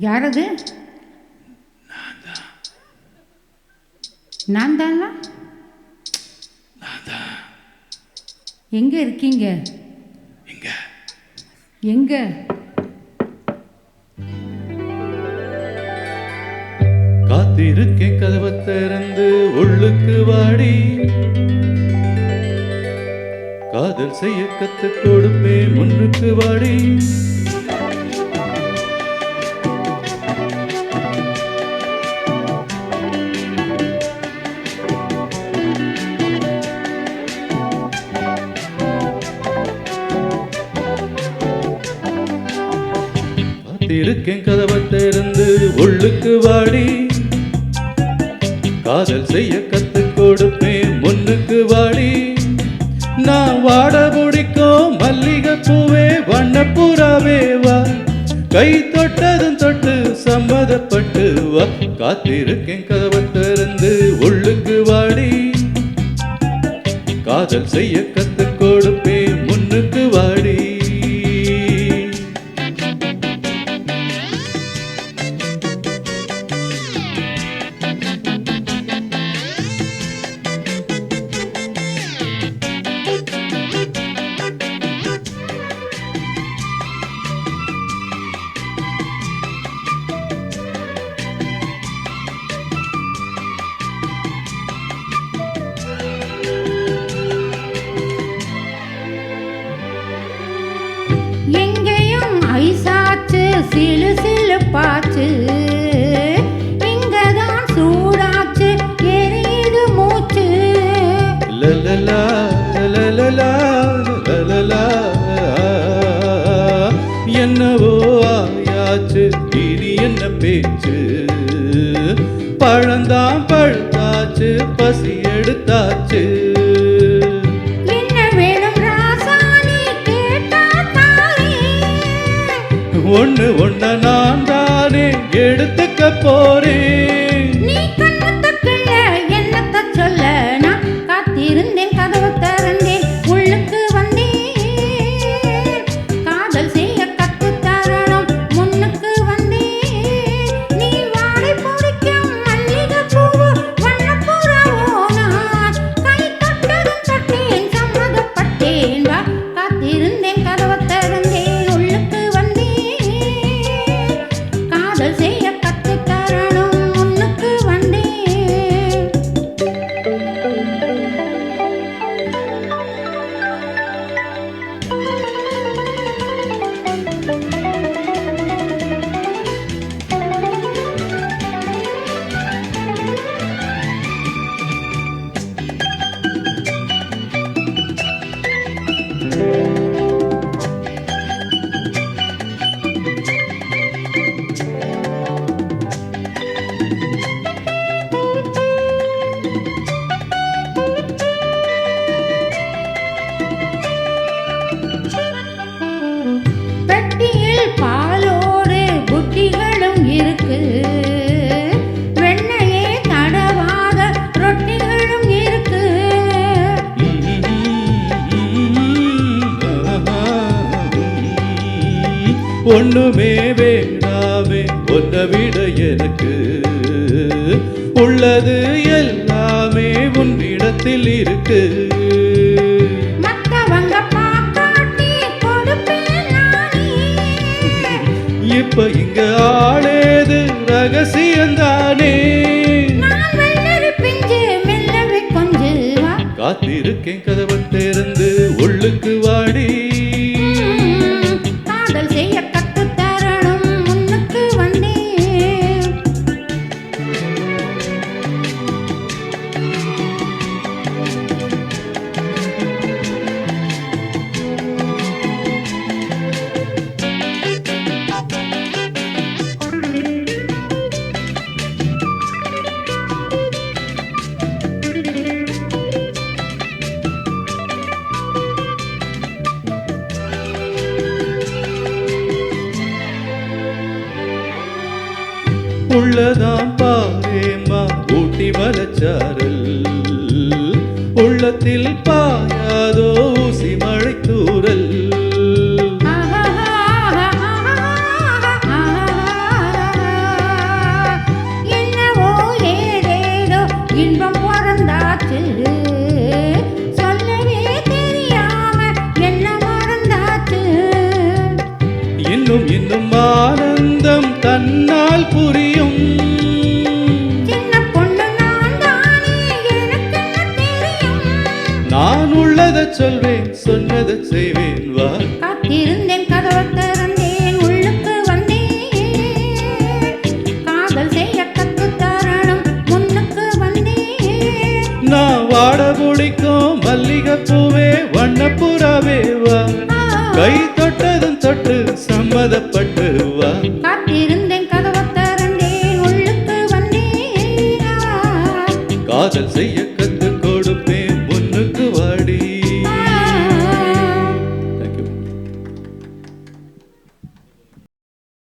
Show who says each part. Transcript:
Speaker 1: யாரது? நான் தானா? எங்க இருக்கீங்க?
Speaker 2: எங்க
Speaker 1: எங்க?
Speaker 2: காத்திருக்கேன் கதவை திறந்து உள்ளுக்கு வாடி, காதல் செய்ய கத்து கொடுப்பேன் முன்னுக்கு வாடி. காத்திருக்கேன் கதவை திறந்து உள்ளுக்கு வாடி, காதல் செய்ய கத்து கொடுப்பேன் முன்னுக்கு வாடி. நான் வாட பிடிக்கும் மல்லிகை பூவே வண்ணப்புறாவே வா, கை தொட்டதும் தொட்டு சம்மதப்பட்டு வா. காத்திருக்கேன் கதவை திறந்து உள்ளுக்கு வாடி, காதல் செய்ய கத்து கொடுப்பேன் முன்னுக்கு வாடி.
Speaker 1: எங்கேயும் ஐசாச்சு சிலு சிலுப்பாச்சு, இங்கதான் சூடாச்சு எரியுது மூச்சு.
Speaker 2: லலலா லலலா லலலா, என்னவோ ஆயாச்சு இனி என்ன பேச்சு, பழந்தான் பழுத்தாச்சு பசி எடுத்தாச்சு. ஒண்ணு ஒண்ண நான் தானே எடுத்துக்க போறேன்.
Speaker 1: நீ கண்ணத்துக்குள்ள என்னத்த சொல்ல, நான் காத்திருந்தேன் கதவு திறந்தேன் உள்ளுக்கு வந்தேன், காதல் செய்ய கத்து தரணும் முன்னுக்கு வந்தேன். நீ வாடை பிடிக்கும் மல்லிகை பூவு வண்ணப்புறாவோ, நான் கை தொட்டதும் தொட்டேன் சம்மதப்பட்டேன் வா. காத்திருந்தேன் கதவு திறந்தேன் உள்ளுக்கு காதல் செய்ய கத்து தரணும் முன்னுக்கு வந்தேன். பெட்டியில் பாலோடு புட்டிகளும் இருக்கு, வெண்ணையே தடவாத ரொட்டிகளும் இருக்கு.
Speaker 2: ஒண்ணுமே வேண்டாமே ஒன்றை விட எனக்கு, உள்ளது எல்லாமே உன்னிடத்தில் இருக்கு. இப்ப இங்க ஆளேது ரகசியந்தானே, காத்திருக்கேன் கதவை திறந்து உள்ளுக்கு வாடி,
Speaker 1: காதல் செய்ய கத்து தரணும் முன்னுக்கு வந்தேன்.
Speaker 2: உள்ளதாம் பாரேமா ஊட்டி மலச்சாரல், உள்ளத்தில் பாயாதோ ஊசி மழை தூரல்.
Speaker 1: சொல்லவே தெரியாம என்ன மறந்தாச்சு.
Speaker 2: இன்னும் இன்னும் ஆனந்தம் தன்னால் புரியும்.
Speaker 1: சின்ன பொண்ணு நான் தானே, எனக்கு என்ன தெரியும்.
Speaker 2: நான் உள்ளதைச் சொல்வேன், சொன்னதைச் செய்வேன், வா.
Speaker 1: காத்திருந்தேன், கதவை திறந்தேன், உள்ளுக்கு வந்தேன். காதல் செய்ய கத்துத் தரணும், முன்னுக்கு வந்தேன்.
Speaker 2: நான் வாட பிடிக்கும் மல்லிகைப்பூவே, வண்ணப்புறாவே, வா. கை தொட்டதும் தொட்டு சம்மதப்பட்டு வா.
Speaker 1: காத்திருந்தேன், கதவை திறந்தேன், உள்ளுக்கு வந்தேன்.
Speaker 2: காதல் செய்ய